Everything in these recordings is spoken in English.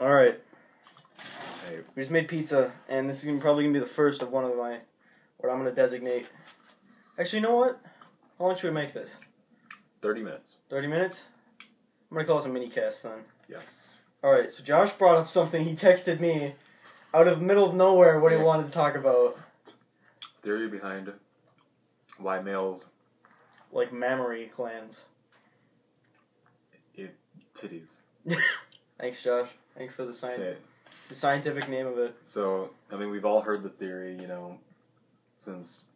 Alright. Hey, We just made pizza, and this is probably going to be the first of one of my, what I'm going to designate. Actually, you know what? How long should we make this? 30 minutes. 30 minutes? I'm going to call this a mini-cast then. Yes. Alright, so Josh brought up something. He texted me out of the middle of nowhere what he wanted to talk about. Theory behind why males Like mammary glands. eat titties. Thanks, Josh. Thanks for the Okay. the scientific name of it. So, I mean, we've all heard the theory, you know, since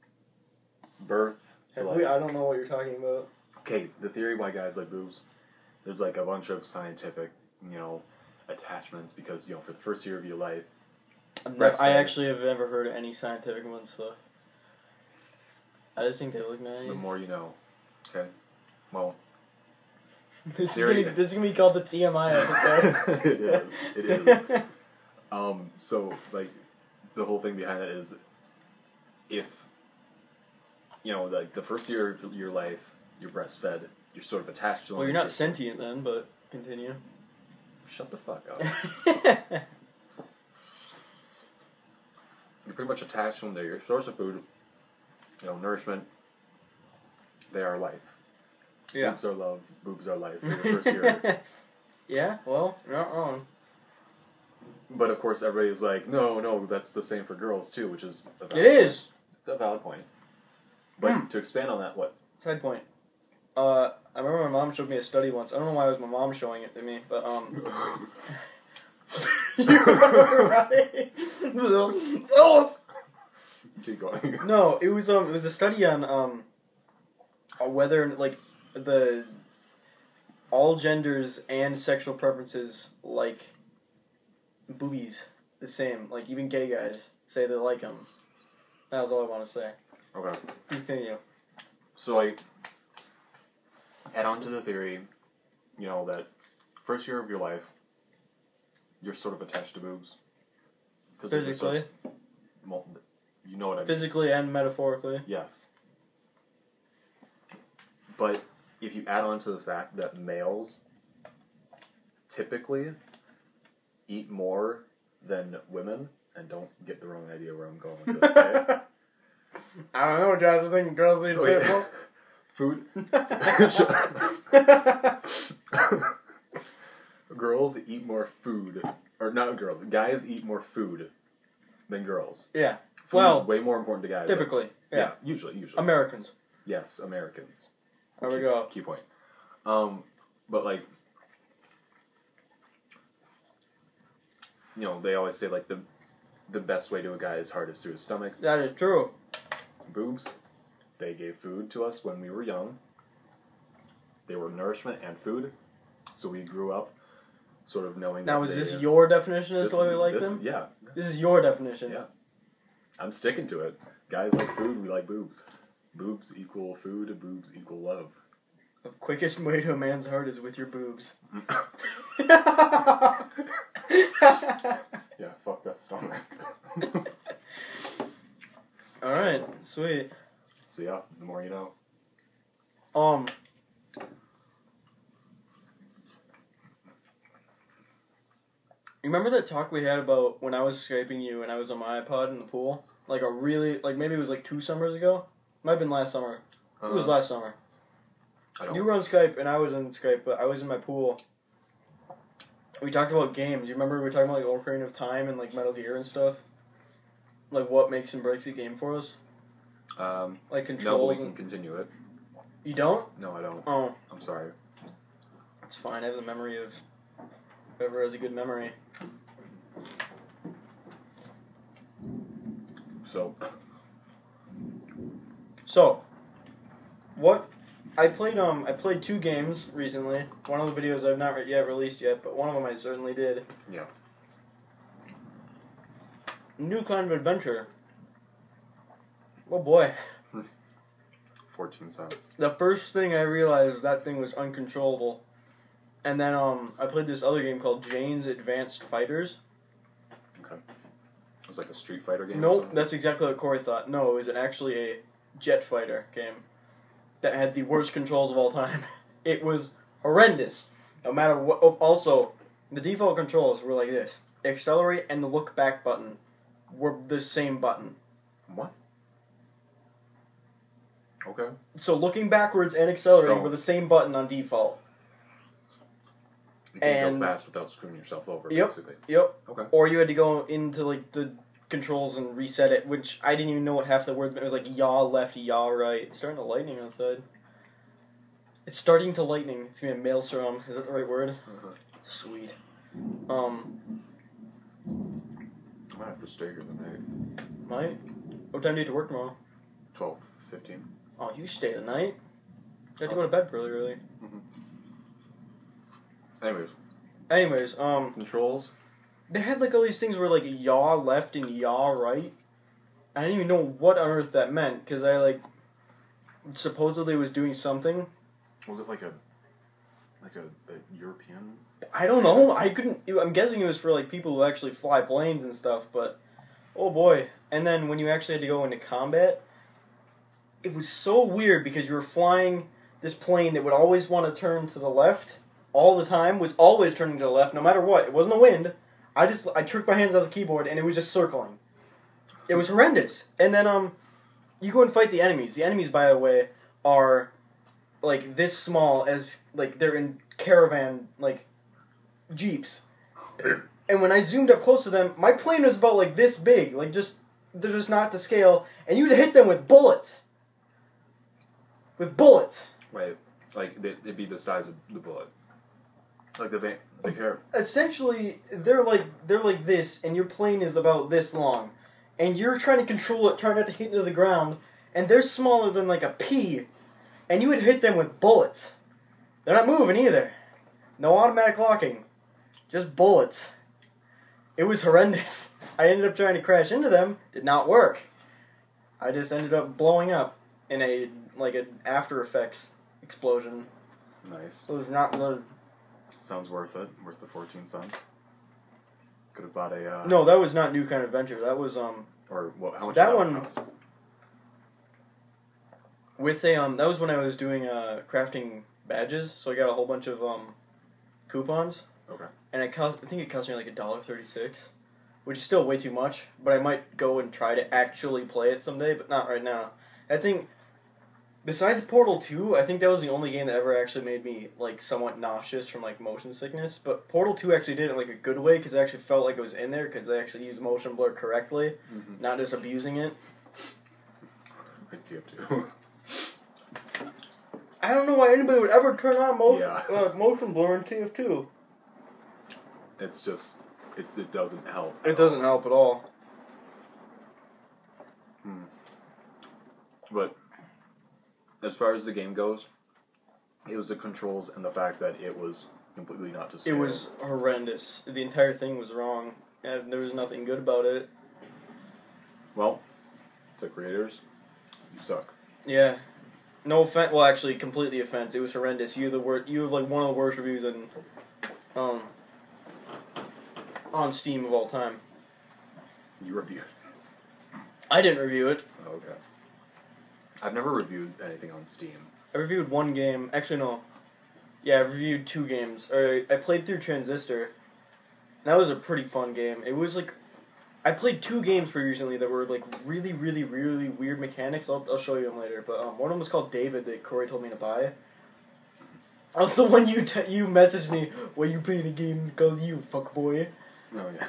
birth. Have So we? like, I don't know what you're talking about. okay, the theory why guys like boobs, there's like a bunch of scientific, you know, attachments because, you know, for the first year of your life, I actually have never heard any scientific ones, so I just think they look nice. the more you know. Okay? Well, This is gonna be called the TMI episode. It is. So, like, the whole thing behind it is if, you know, like, the first year of your life, you're breastfed, you're sort of attached to them. Well, you're not sentient then, but continue. Shut the fuck up. You're pretty much attached to them. They're your source of food, you know, nourishment. They are life. Yeah. Boobs are love. Boobs are life for the first year. Yeah, well, you're not wrong. But of course, everybody's like, no, that's the same for girls too, which is a valid It is! It's a valid point. But to expand on that, what? Side point. I remember my mom showed me a study once. I don't know why it was my mom showing it to me, but, You're right! Oh! Keep going. No, it was a study on, whether, like, all genders and sexual preferences like boobies the same. Like, even gay guys say they like them. That was all I want to say. Okay. Continue. So, like, add on to the theory, you know, that first year of your life, you're sort of attached to boobs. Physically? Well, you know what I mean. Physically and metaphorically. Yes. But if you add on to the fact that males typically eat more than women, and don't get the wrong idea where I'm going with this, okay? I don't know, Josh. I think girls eat a bit more. Food. Girls eat more food. Or not girls. Guys eat more food than girls. Yeah. Food is way more important to guys. Typically. Yeah. Usually. Americans. Yes, Americans. There we go. Key point. But like, you know, they always say like the best way to a guy's heart is through his stomach. That is true. Boobs, they gave food to us when we were young. They were nourishment and food, so we grew up sort of knowing. Now, is this your definition as to why we like them? Yeah. This is your definition. Yeah. I'm sticking to it. Guys like food, we like boobs. Boobs equal food, boobs equal love. The quickest way to a man's heart is with your boobs. Yeah, fuck that stomach. Alright, sweet. So yeah, the more you know. You remember that talk we had about when I was Skyping you and I was on my iPod in the pool? Like maybe it was like 2 summers ago? Might have been last summer. It was last summer. You were on Skype and I was on Skype, but I was in my pool. We talked about games. You remember we were talking about like Ocarina of Time and like Metal Gear and stuff? Like what makes and breaks a game for us? Like controls. No, but we can continue it. You don't? No, I don't. Oh. I'm sorry. It's fine. I have the memory of whoever has a good memory. So, what I played 2 games recently. One of the videos I've not yet released yet, but one of them I certainly did. Yeah. New kind of adventure. Oh boy. 14 cents. The first thing I realized was that thing was uncontrollable. And then I played this other game called Jane's Advanced Fighters. Okay. It was like a Street Fighter game? Nope, that's exactly what Corey thought. No, it was actually a jet fighter game that had the worst controls of all time. It was horrendous. No matter what. Also, The default controls were like this. Accelerate and the look back button were the same button. What? Okay. So looking backwards and accelerating were the same button on default. You can't go fast without screwing yourself over, basically. Yep. Okay. Or you had to go into like the controls and reset it, which I didn't even know what half the words meant. It was like yaw left, yaw right. It's starting to lightning outside. It's starting to lightning. It's gonna be a maelstrom. Is that the right word? Uh-huh. Sweet. I might have to stay here tonight. Might? What time do you have to work tomorrow? 12:15. Oh, you stay the night? You have to go to bed really early. Mm-hmm. Anyways, controls. They had like all these things where like yaw left and yaw right. I didn't even know what on earth that meant because I like supposedly was doing something. Was it like a European? I don't know. I couldn't. I'm guessing it was for like people who actually fly planes and stuff. But oh boy! And then when you actually had to go into combat, it was so weird because you were flying this plane that would always want to turn to the left all the time. Was always turning to the left, no matter what. It wasn't the wind. I took my hands off the keyboard and it was just circling. It was horrendous. And then you go and fight the enemies. The enemies, by the way, are like this small as like they're in caravan like jeeps. And when I zoomed up close to them, my plane was about like this big, like they're just not to scale, and you'd hit them with bullets. With bullets. Wait, like they'd be the size of the bullet. Like the hair. Essentially, they're like this, and your plane is about this long, and you're trying to control it, trying not to hit into the ground, and they're smaller than like a pea, and you would hit them with bullets. They're not moving either. No automatic locking, just bullets. It was horrendous. I ended up trying to crash into them. Did not work. I just ended up blowing up in an After Effects explosion. Nice. It was not good. Sounds worth it. Worth the 14 cents. Could have bought a. No, that was not New Kind of Adventure. That was Or what? How much? That did one cost? With a that was when I was doing crafting badges. So I got a whole bunch of coupons. Okay. And I think it cost me like $1.36, which is still way too much. But I might go and try to actually play it someday, but not right now. I think. Besides Portal 2, I think that was the only game that ever actually made me, like, somewhat nauseous from, like, motion sickness. But Portal 2 actually did it in, like, a good way, because I actually felt like it was in there, because they actually used motion blur correctly, not just abusing it. I do too. I don't know why anybody would ever turn on motion blur in TF2. It's just, it doesn't help. It doesn't help at all. But as far as the game goes, it was the controls and the fact that it was completely not to scale. It was horrendous. The entire thing was wrong, and there was nothing good about it. Well, to creators, you suck. Yeah. No offense. Well, actually, completely offense. It was horrendous. You have like one of the worst reviews on Steam of all time. You reviewed it. I didn't review it. Okay. I've never reviewed anything on Steam. I reviewed one game. Actually, no. Yeah, I reviewed 2 games. I played through Transistor. And that was a pretty fun game. It was like... I played 2 games pretty recently that were like really, really, really weird mechanics. I'll show you them later. But one of them was called David that Corey told me to buy. Also, when you messaged me, "Why you playing a game called You, fuckboy?" Oh, yeah.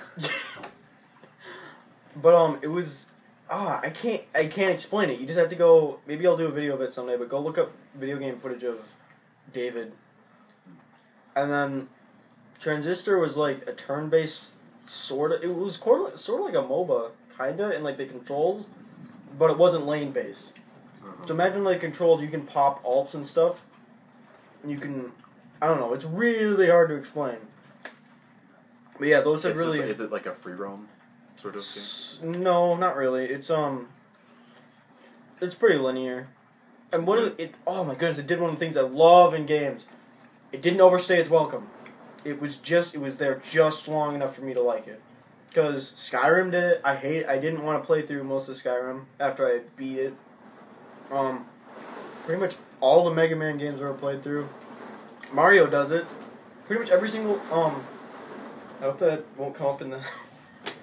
But, it was... I can't explain it. You just have to go... Maybe I'll do a video of it someday, but go look up video game footage of David. And then Transistor was like a turn-based sort of... It was sort of like a MOBA, kinda, in like the controls, but it wasn't lane-based. So imagine like controls, you can pop alts and stuff, and you can... I don't know, it's really hard to explain. But yeah, those have really... Is it like a free roam sort of thing? No, not really. It's pretty linear. And oh my goodness, it did one of the things I love in games. It didn't overstay its welcome. It was there just long enough for me to like it. Because Skyrim did it. I didn't want to play through most of Skyrim after I beat it. Pretty much all the Mega Man games I've ever played through. Mario does it. Pretty much every single I hope that won't come up in the...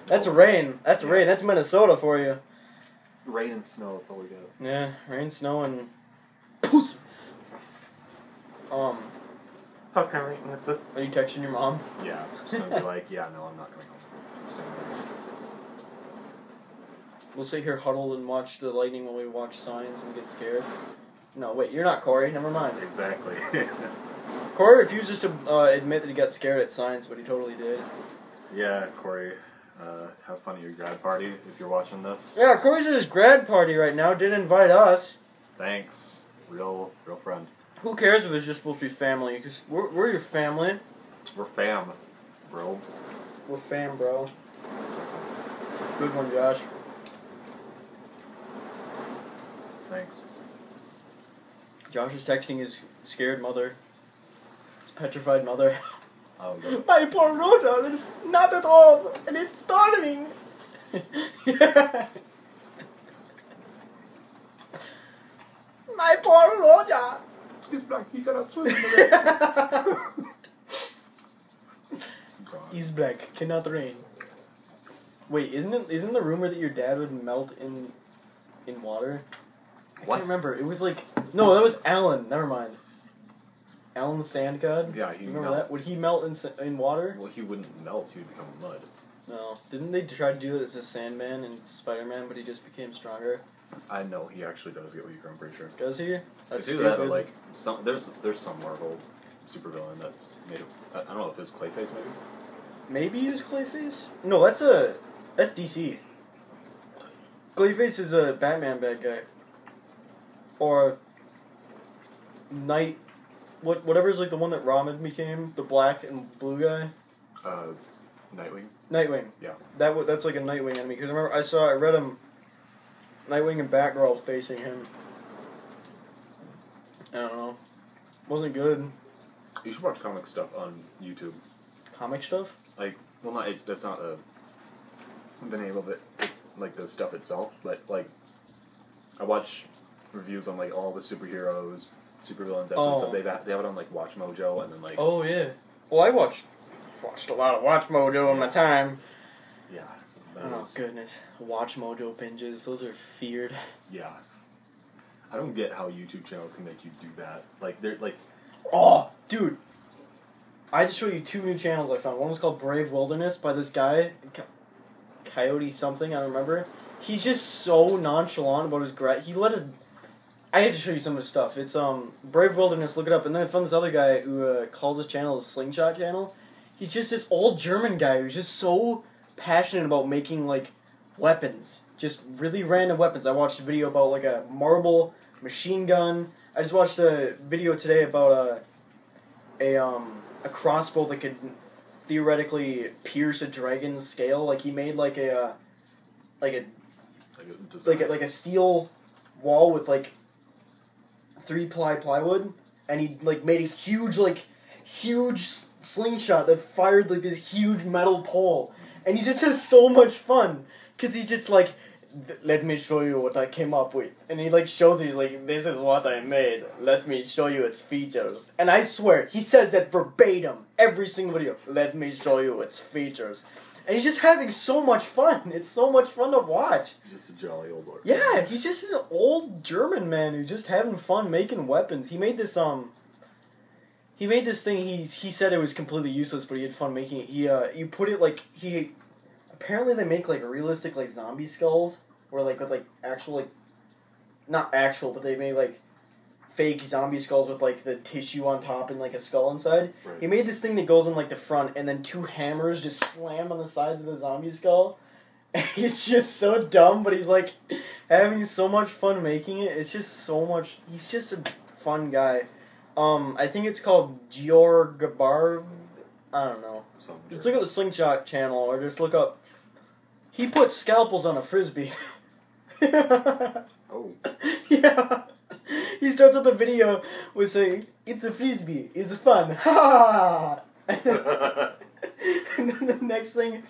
That's rain. That's rain. That's Minnesota for you. Rain and snow, that's all we got. Yeah, rain, snow, and... Fuck, I'm eating with this. Are you texting your mom? Yeah. So I'd be like, yeah, no, I'm not coming home. We'll sit here huddled and watch the lightning while we watch Signs and get scared. No, wait, you're not Corey. Never mind. Exactly. Corey refuses to admit that he got scared at Signs, but he totally did. Yeah, Corey. Have fun at your grad party if you're watching this. Yeah, Corey's at his grad party right now. Didn't invite us. Thanks. Real friend. Who cares if it's just supposed to be family? Because we're your family. We're fam, bro. We're fam, bro. Good one, Josh. Thanks. Josh is texting his scared mother. His petrified mother. Oh, good. My poor Rhoda, it's not at all, and it's starving. My poor Rhoda. He's black, he cannot swim. He's black, cannot rain. Wait, isn't the rumor that your dad would melt in water? I can't remember. It was like... No, that was Alan. Never mind. Alan the Sand God? Yeah, he Remember melts. that? Would he melt in water? Well, he wouldn't melt, he would become mud. No. Didn't they try to do it as a Sandman in Spider-Man, but he just became stronger? I know, he actually does get weaker, I'm pretty sure. Does he? That's stupid. That, or like, there's some Marvel supervillain that's made of... I don't know if it's Clayface, maybe? Maybe he was Clayface? No, that's DC. Clayface is a Batman bad guy. Or... Whatever's like the one that Ramen became, the black and blue guy. Nightwing. Nightwing. Yeah. That's like a Nightwing enemy. Because remember, I read him. Nightwing and Batgirl facing him. I don't know. Wasn't good. You should watch comic stuff on YouTube. Comic stuff? Like, well, that's not the name of it, like the stuff itself, but like, I watch reviews on like all the superheroes, supervillains, that sort of stuff. They have it on like Watch Mojo, and then like. Oh yeah. Well, I watched a lot of Watch Mojo in my time. Yeah. Oh goodness, Watch Mojo binges. Those are feared. Yeah. I don't get how YouTube channels can make you do that. Like they're like. Oh, dude. I just showed you 2 new channels I found. One was called Brave Wilderness by this guy, Coyote something, I don't remember. He's just so nonchalant about his I had to show you some of his stuff. It's Brave Wilderness, look it up. And then I found this other guy who calls his channel his Slingshot channel. He's just this old German guy who's just so passionate about making, like, weapons. Just really random weapons. I watched a video about, like, a marble machine gun. I just watched a video today about a crossbow that could theoretically pierce a dragon's scale. Like he made like a steel wall with like 3-ply plywood, and he like made a huge slingshot that fired like this huge metal pole, and he just has so much fun because he's just like, let me show you what I came up with. And he like shows you, he's like, this is what I made. Let me show you its features. And I swear, he says that verbatim. Every single video. Let me show you its features. And he's just having so much fun. It's so much fun to watch. He's just a jolly old lord. Yeah, he's just an old German man who's just having fun making weapons. He made this thing, he said it was completely useless, but he had fun making it. You put it like, apparently they make like realistic like zombie skulls, where like with like actual like, not actual, but they made like fake zombie skulls with like the tissue on top and like a skull inside. Right. He made this thing that goes in like the front, and then 2 hammers just slam on the sides of the zombie skull. He's just so dumb, but he's like having so much fun making it. It's just so much. He's just a fun guy. I think it's called Georg Gabar. I don't know. Just look at the Slingshot channel, or just look up. He put scalpels on a frisbee. Oh. Yeah. He starts out the video with saying, "It's a frisbee. It's fun." Ha! And then the next thing,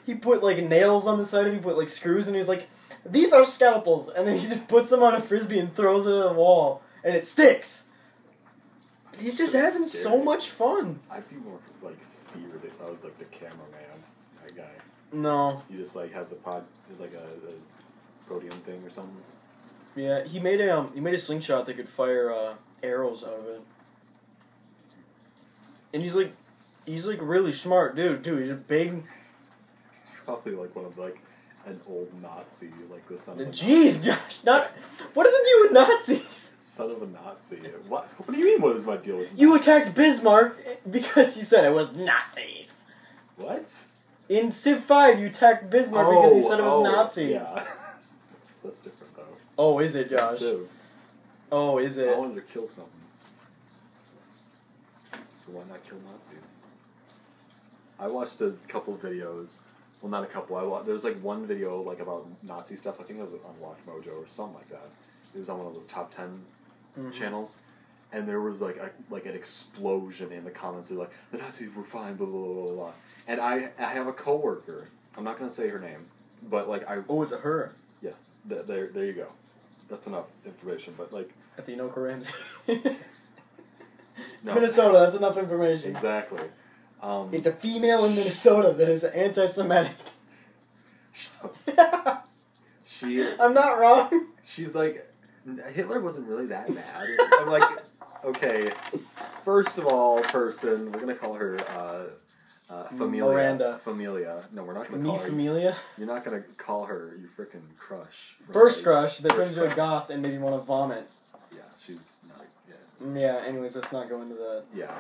he put like nails on the side of it. He put like screws, and he's like, "These are scalpels." And then he just puts them on a frisbee and throws it at the wall, and it sticks. He's just having so much fun. I'd be more like fear. They thought it was like the cameraman, that guy. No. He just like has a podium thing or something. Yeah, he made a slingshot that could fire arrows out of it. And he's like really smart dude. Dude, he's a big. Probably like one of like an old Nazi, like the son of a Jeez, Josh, what does it do with Nazis? Son of a Nazi. What do you mean? What is my deal with? You attacked Bismarck because you said it was Nazis. What? In Civ 5, you attacked Bismarck because you said it was Nazis. Yeah. That's different though. Oh, is it, Josh? Civ. Oh, is it? I wanted to kill something. So why not kill Nazis? I watched a couple videos. Well, not a couple. There was like one video like about Nazi stuff. I think it was on Watch Mojo or something like that. It was on one of those top 10 channels, and there was like an explosion in the comments. They're like, the Nazis were fine, blah blah blah blah. And I have a coworker. I'm not gonna say her name, but like I. Oh, is it her? Yes. There you go. That's enough information. But like. Athena Ramsey. No. Minnesota. That's enough information. Exactly. It's a female in Minnesota that is anti-Semitic. I'm not wrong. She's like, Hitler wasn't really that bad. I'm like, okay, first of all, person, we're gonna call her Familia. Miranda. Familia. No, we're not gonna call her. Familia? You're not gonna call her your frickin' crush. First crush, that turns into a goth and made me want to vomit. Yeah, she's not. Yeah. Yeah. Anyways, let's not go into that. Yeah.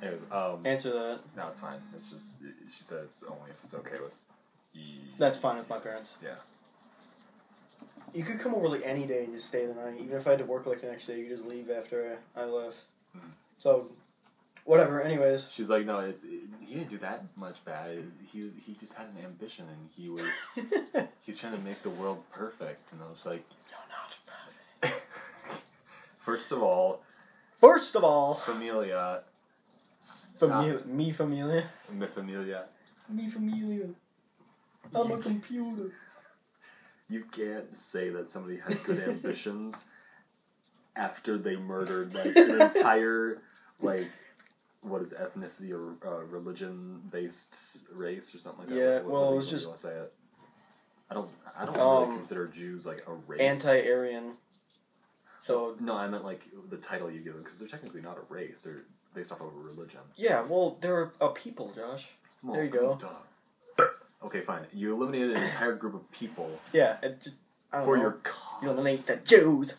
Anyways, Answer that. No, it's fine. It's just she said it's only if it's okay with. That's fine with my parents. Yeah. You could come over like any day and just stay the night. Even if I had to work like the next day, you could just leave after I left. Mm-hmm. So, whatever. Anyways. She's like, no, he didn't do that much bad. He just had an ambition and he's trying to make the world perfect. And I was like, you're not perfect. First of all. Familia. Me familia. Me familia. Me familia. I'm a computer. You can't say that somebody had good ambitions after they murdered like an entire like what is ethnicity or religion based race or something like that. Yeah, what well, it was do you just want to say it? I don't really consider Jews like a race. Anti-Aryan. So no, I meant like the title you give them because they're technically not a race. They're based off of a religion. Yeah, well, they're a people, Josh. Well, there you go. Duh. Okay, fine. You eliminated an entire group of people. Yeah, for your cause. You eliminate the Jews.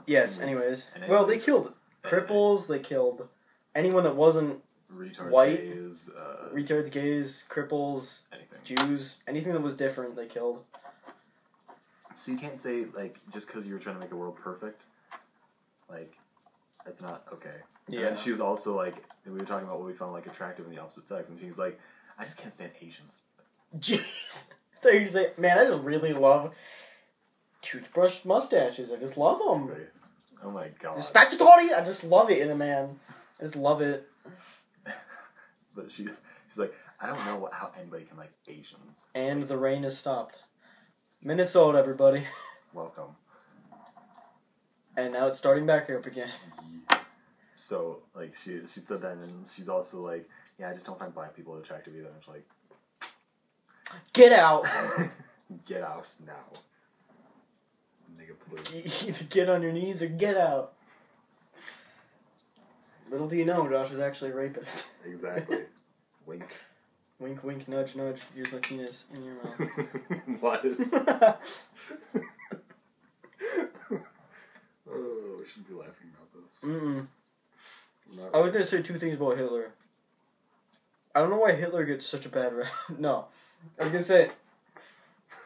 Yes. Anyways, well, they killed cripples. They killed anyone that wasn't retards, white. Gays, retards, gays, cripples, anything. Jews, anything that was different. They killed. So you can't say like just because you were trying to make the world perfect, like that's not okay. Yeah. And she was also like, we were talking about what we found like attractive in the opposite sex, and she was like, I just can't stand Asians. Jeez. I thought you were say, man, I just really love toothbrush mustaches. I just love them. Oh my god. Statutory. I just love it in a man. I just love it. But she's like, I don't know how anybody can like Asians. And the rain has stopped. Minnesota, everybody. Welcome. And now it's starting back up again. So, like, she said that, and then she's also like, yeah, I just don't find black people attractive either. And she's like, get out! Get out now. Nigga, please. Either get on your knees or get out. Little do you know, Josh is actually a rapist. Exactly. Wink. Wink, wink, nudge, nudge. Here's my penis in your mouth. What? Oh, we shouldn't be laughing about this. Mm-mm. I was going to say two things about Hitler. I don't know why Hitler gets such a bad rap. No. I was going to say,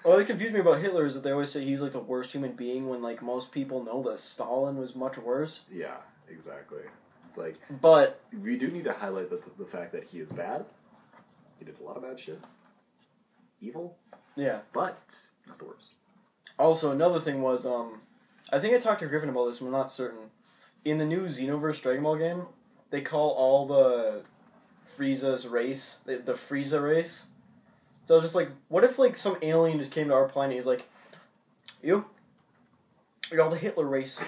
what confused me about Hitler is that they always say he's like the worst human being when like most people know that Stalin was much worse. Yeah, exactly. It's like, but we do need to highlight the fact that he is bad. He did a lot of bad shit. Evil. Yeah. But not the worst. Also, another thing was, I think I talked to Griffin about this, but I'm not certain. In the new Xenoverse Dragon Ball game, they call all the Frieza's race, the Frieza race. So I was just like, what if like some alien just came to our planet and he's like, you're all the Hitler race.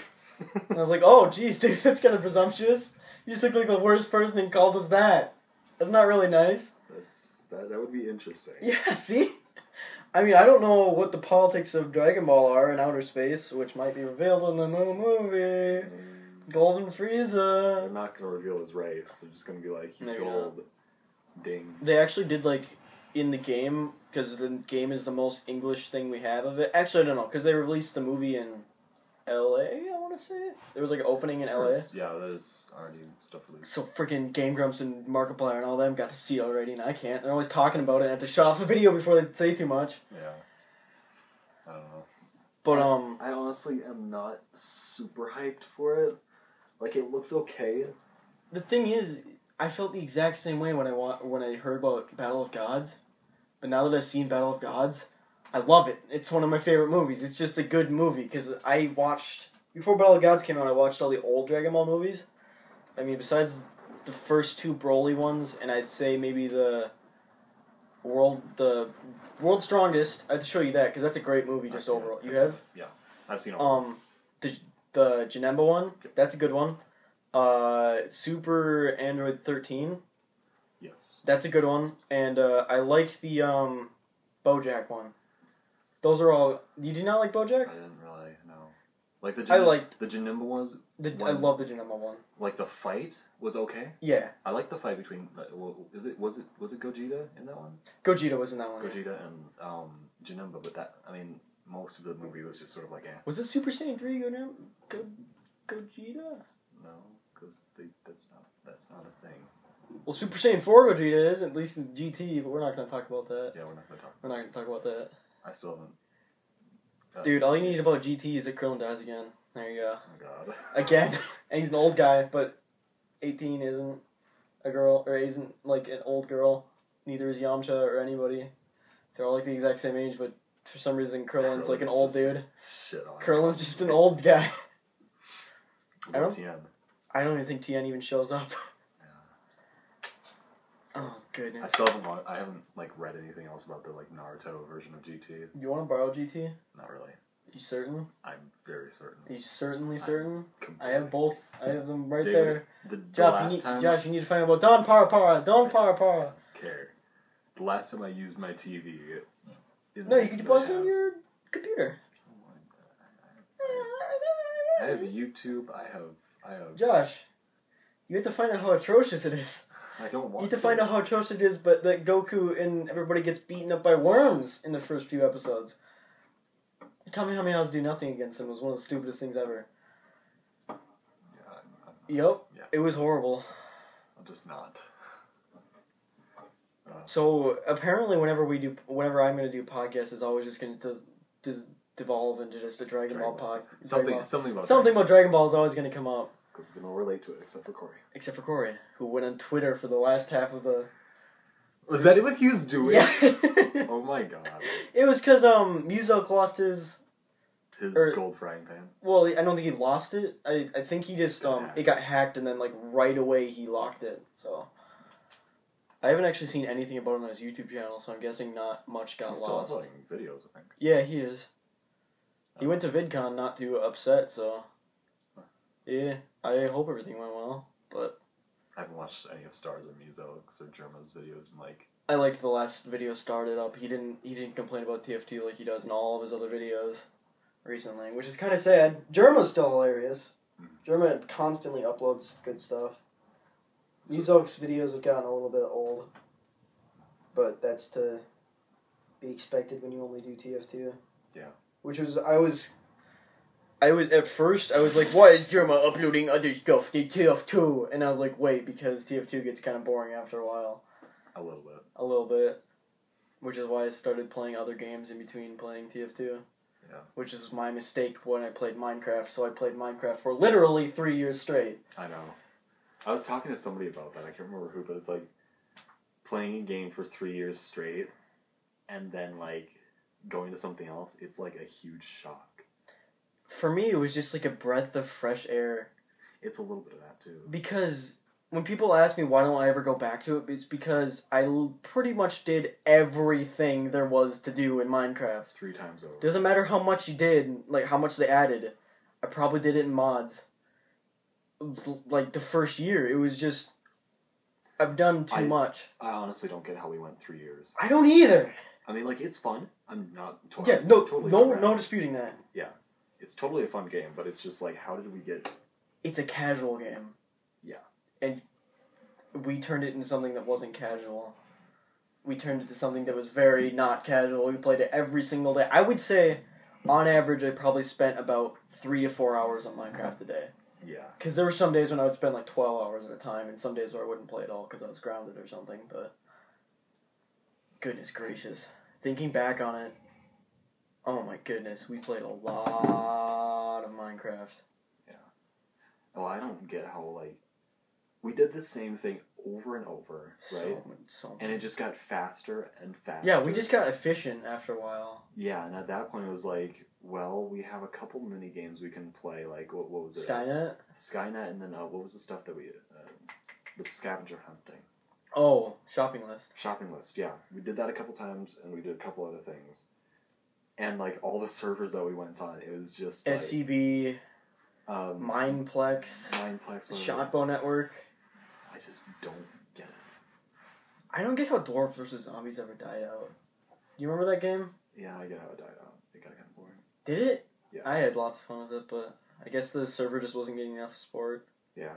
And I was like, oh, geez, dude, that's kind of presumptuous. You just look like the worst person and called us that. That's not really nice. That would be interesting. Yeah, see? I mean, I don't know what the politics of Dragon Ball are in outer space, which might be revealed in the new movie. Golden Frieza. They're not going to reveal his race. They're just going to be like, he's gold. Ding. They actually did, like, in the game, because the game is the most English thing we have of it. Actually, I don't know, because they released the movie in LA, I want to say. There was, like, an opening in LA. Yeah, there's already stuff released. So freaking Game Grumps and Markiplier and all them got to see it already, and I can't. They're always talking about it, and I have to shut off the video before they say too much. Yeah. I don't know. But, I honestly am not super hyped for it. Like, it looks okay. The thing is, I felt the exact same way when I heard about Battle of Gods. But now that I've seen Battle of Gods, I love it. It's one of my favorite movies. It's just a good movie, because I watched... Before Battle of Gods came out, I watched all the old Dragon Ball movies. I mean, besides the first two Broly ones, and I'd say maybe the World's Strongest. I have to show you that, because that's a great movie just overall. You have? Yeah. I've seen all the Janemba one, that's a good one. Super Android 13. Yes. That's a good one. And I liked the BoJack one. Those are all... You do not like BoJack? I didn't really, no. Like the I liked... The Janemba ones... I love the Janemba one. Like the fight was okay? Yeah. I like the fight between... Was it Gogeta in that one? Gogeta was in that one. Gogeta and Janemba, but that... I mean, most of the movie was just sort of like... Was it Super Saiyan 3 Gogeta? No, because that's not a thing. Well, Super Saiyan 4 Gogeta is, at least in GT, but we're not going to talk about that. Yeah, we're not going to talk. We're not going to talk about that. I still haven't. Dude, all you need about GT is that Krillin dies again. There you go. Oh, God. Again. And he's an old guy, but 18 isn't a girl, or isn't, like, an old girl. Neither is Yamcha or anybody. They're all, like, the exact same age, but for some reason Krillin's like an old dude. Shit on Krillin's just an old guy. I don't even think Tien even shows up. Oh, goodness. I still haven't like read anything else about the like Naruto version of GT. You want to borrow GT? Not really. You certain? I'm very certain. Are you certainly certain? Completely. I have both. I have them right Dude, there. Josh, you need to find out about Don Para. Okay. The last time I used my TV... No, you can pause it on your computer. I have YouTube, I have... Josh, you have to find out how atrocious it is. I don't want You have to find out how atrocious it is, but that Goku and everybody gets beaten up by worms in the first few episodes. Kamehamehas do nothing against them. It was one of the stupidest things ever. Yep. Yeah. It was horrible. I'm just not. So apparently, whenever I'm going to do podcasts, it's always just going to devolve into just a Dragon Ball pod. Something about Dragon Ball is always going to come up. Because we can all relate to it, except for Corey. Except for Corey, who went on Twitter for the last half of the... Was that what he was doing? Yeah. Oh my god. It was because Muzak lost his gold frying pan. Well, I don't think he lost it. I think he just it got hacked and then like right away he locked it. So I haven't actually seen anything about it on his YouTube channel, so I'm guessing not much got lost. He's still uploading videos, I think. Yeah, he is. He went to VidCon not too upset, so yeah, I hope everything went well. But I haven't watched any of Stars or Muzak's or Germa's videos in like... I liked the last video started up. He didn't complain about TF2 like he does in all of his other videos recently, which is kind of sad. Germa's still hilarious. Germa constantly uploads good stuff. Muzak's videos have gotten a little bit old, but that's to be expected when you only do TF2. Yeah. Which was at first I was like, why is Germa uploading other stuff to TF2? And I was like, wait, because TF2 gets kind of boring after a while. A little bit. A little bit. Which is why I started playing other games in between playing TF2. Yeah. Which is my mistake when I played Minecraft. So I played Minecraft for literally 3 years straight. I know. I was talking to somebody about that. I can't remember who, but it's like playing a game for 3 years straight and then like going to something else. It's like a huge shock. For me, it was just like a breath of fresh air. It's a little bit of that too. Because when people ask me why don't I ever go back to it, it's because I pretty much did everything there was to do in Minecraft. 3 times over. Doesn't matter how much you did, like how much they added. I probably did it in mods. Like, the first year, it was just... I've done too much. I honestly don't get how we went 3 years. I don't either! I mean, like, it's fun. I'm not... No disputing that. Yeah. It's totally a fun game, but it's just like, how did we get... It's a casual game. Yeah. And we turned it into something that wasn't casual. We turned it to something that was very not casual. We played it every single day. I would say, on average, I probably spent about 3 to 4 hours on Minecraft a day. Yeah. Because there were some days when I would spend like 12 hours at a time, and some days where I wouldn't play at all because I was grounded or something, but... Goodness gracious. Thinking back on it, oh my goodness, we played a lot of Minecraft. Yeah. Oh, I don't get how, like... We did the same thing over and over, right? And it just got faster and faster. Yeah, we just got efficient after a while. Yeah, and at that point it was like, well, we have a couple mini games we can play. Like, what was it? Skynet, and then what was the stuff that we the scavenger hunt thing? Oh, shopping list. Shopping list, yeah. We did that a couple times, and we did a couple other things. And like all the servers that we went on, it was just like, SCB, Mineplex, Shotbow Network. I just don't get it. I don't get how Dwarves vs. Zombies ever died out. You remember that game? Yeah, I get how it died out. It got kind of boring. Did it? Yeah. I had lots of fun with it, but I guess the server just wasn't getting enough support. Yeah.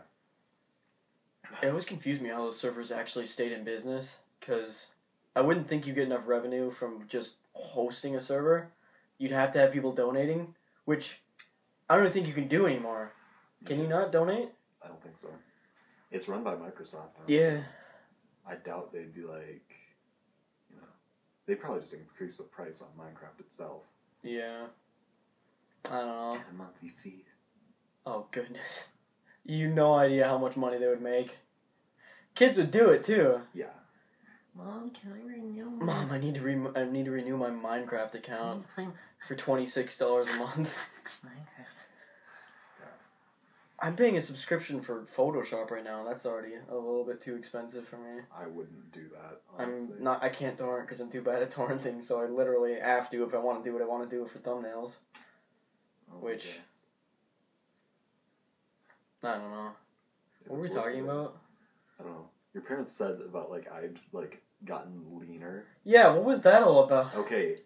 It always confused me how those servers actually stayed in business, because I wouldn't think you get enough revenue from just hosting a server. You'd have to have people donating, which I don't even think you can do anymore. Can you not donate? I don't think so. It's run by Microsoft. Honestly. Yeah. I doubt they'd be like, they'd probably just increase the price on Minecraft itself. Yeah. I don't know. And a monthly fee. Oh, goodness. You no idea how much money they would make. Kids would do it, too. Yeah. Mom, can I renew? Mom, I need to renew my Minecraft account for $26 a month. Minecraft. I'm paying a subscription for Photoshop right now, and that's already a little bit too expensive for me. I wouldn't do that, honestly. I can't torrent because I'm too bad at torrenting, so I literally have to if I want to do what I want to do for thumbnails. Which, I don't know. What were we talking about? I don't know. Your parents said about, like, I'd, like, gotten leaner. Yeah, what was that all about? Okay.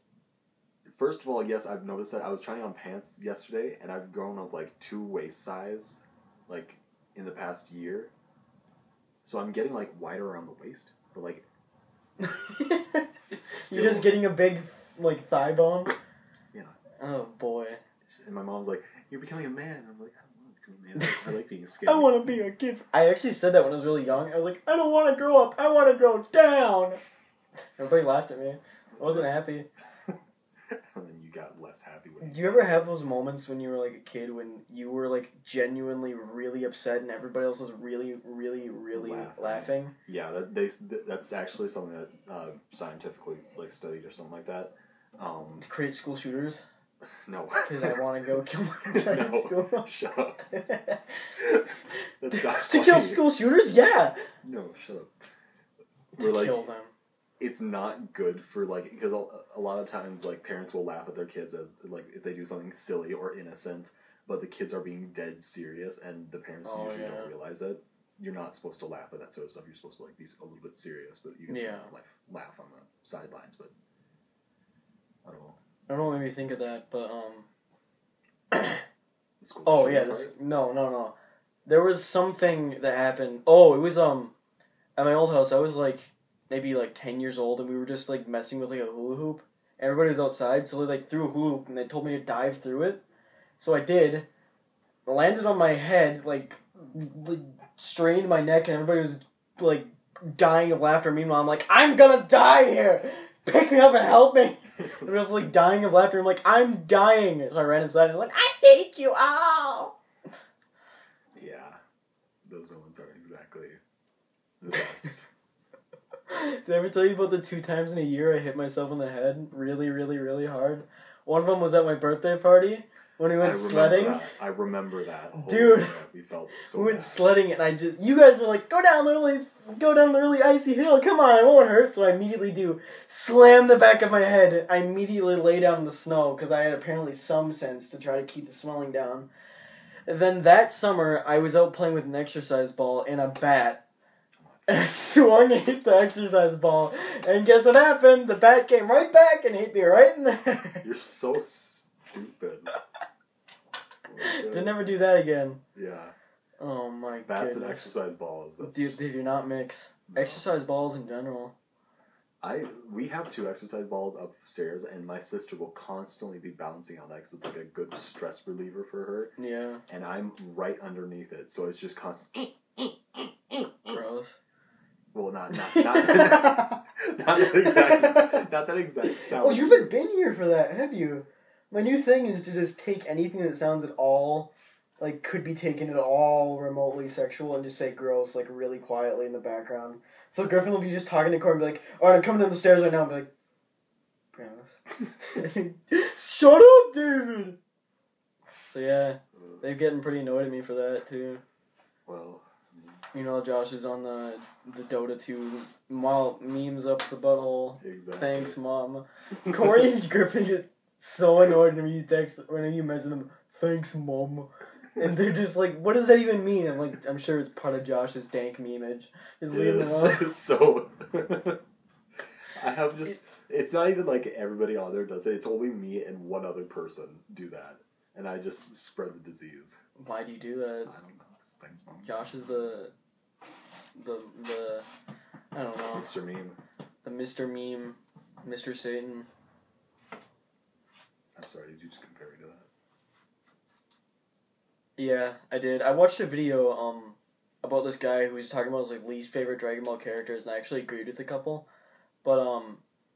First of all, yes, I've noticed that. I was trying on pants yesterday, and I've grown up, like, 2 waist size, like, in the past year. So I'm getting, like, wider around the waist. But, like, it's still... You're just getting a big, like, thigh bone? Yeah. Oh, boy. And my mom's like, you're becoming a man. I'm like, I don't want to become a man. I like being skinny. I want to be a kid. I actually said that when I was really young. I was like, I don't want to grow up. I want to grow down. Everybody laughed at me. I wasn't happy. And then you got less happy with it. Do you ever have those moments when you were like a kid when you were like genuinely really upset and everybody else was really, really, really laughing? Yeah, that's actually something that scientifically like studied or something like that. To create school shooters? No. Because I want to go kill my entire school. Shut up. That's not to kill school shooters? Yeah. No, shut up. To kill them. It's not good for, like, because a lot of times, like, parents will laugh at their kids as, like, if they do something silly or innocent, but the kids are being dead serious, and the parents usually don't realize it. You're not supposed to laugh at that sort of stuff. You're supposed to, like, be a little bit serious, but you can laugh on the sidelines, but I don't know. I don't know what made me think of that, but, No. There was something that happened. Oh, it was, at my old house, I was, like, maybe, like, 10 years old, and we were just, like, messing with, like, a hula hoop. Everybody was outside, so they, like, threw a hula hoop, and they told me to dive through it. So I did. Landed on my head, like strained my neck, and everybody was, like, dying of laughter. Meanwhile, I'm like, I'm gonna die here! Pick me up and help me! And I was, like, dying of laughter. I'm like, I'm dying! So I ran inside, and I'm like, I hate you all! Yeah. Those moments aren't exactly the best. Did I ever tell you about the 2 times in a year I hit myself in the head really, really, really hard? One of them was at my birthday party when we went sledding. I remember that. Dude, we felt so we went bad. sledding and you guys were like, go down the really icy hill, come on, it won't hurt. So I immediately slam the back of my head. I immediately lay down in the snow because I had apparently some sense to try to keep the swelling down. And then that summer, I was out playing with an exercise ball and a bat. And I swung and hit the exercise ball. And guess what happened? The bat came right back and hit me right in the head. You're so stupid. To never do that again. Yeah. Oh my god. Bats and exercise balls. Dude, they do not mix. No. Exercise balls in general. We have 2 exercise balls upstairs, and my sister will constantly be bouncing on that because it's like a good stress reliever for her. Yeah. And I'm right underneath it, so it's just constant. Gross. Well, not that exact sound. Oh, you haven't been here for that, have you? My new thing is to just take anything that sounds at all, like, could be taken at all remotely sexual and just say gross, like, really quietly in the background. So Griffin will be just talking to Corey and be like, alright, I'm coming down the stairs right now, and be like, gross. Shut up, David! So yeah, they're getting pretty annoyed at me for that, too. Well... You know, Josh is on the Dota 2 memes up the butthole. Exactly. Thanks, Mom. Corey and Griffin get so annoyed when you mention them, thanks, Mom. And they're just like, what does that even mean? I'm like, I'm sure it's part of Josh's dank memeage. Just leave them alone. It's so... I have just... It's not even like everybody on there does it. It's only me and one other person do that. And I just spread the disease. Why do you do that? I don't know. Thanks, Mom. Josh is the I don't know. Mr. Meme. The Mr. Meme. Mr. Satan. I'm sorry, did you just compare me to that? Yeah, I did. I watched a video about this guy who was talking about his like least favorite Dragon Ball characters, and I actually agreed with a couple. But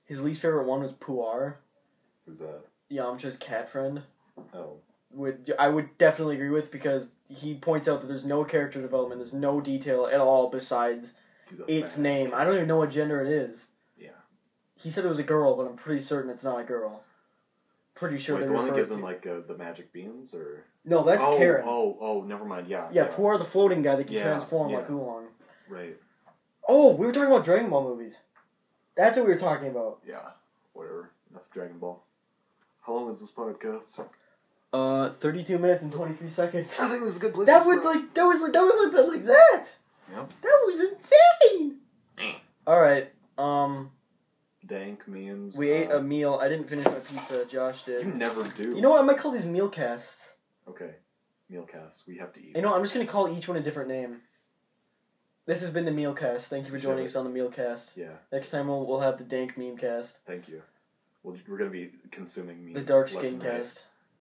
his least favorite one was Puar. Who's that? Yamcha's cat friend. Oh. I would definitely agree with, because he points out that there's no character development, there's no detail at all besides its name. I don't even know what gender it is. Yeah. He said it was a girl, but I'm pretty certain it's not a girl. Pretty sure like they the one that gives to... him like the magic beans, or no, that's Karen. Oh, never mind. Yeah. Yeah, Puar, the floating guy that can transform like Oolong. Right. Oh, we were talking about Dragon Ball movies. That's what we were talking about. Yeah. Whatever. Enough Dragon Ball. How long is this podcast? 32 minutes and 23 seconds. I think this is a good place. That was like that. Yep. That was insane. Alright, dank memes. we ate a meal. I didn't finish my pizza, Josh did. You never do. You know what, I might call these MealCasts. Okay. MealCast. We have to eat. You know, I'm just gonna call each one a different name. This has been the MealCast. Thank you for joining us on the MealCast. Yeah. Next time we'll have the dank meme cast. Thank you. We're gonna be consuming memes. The dark skin cast.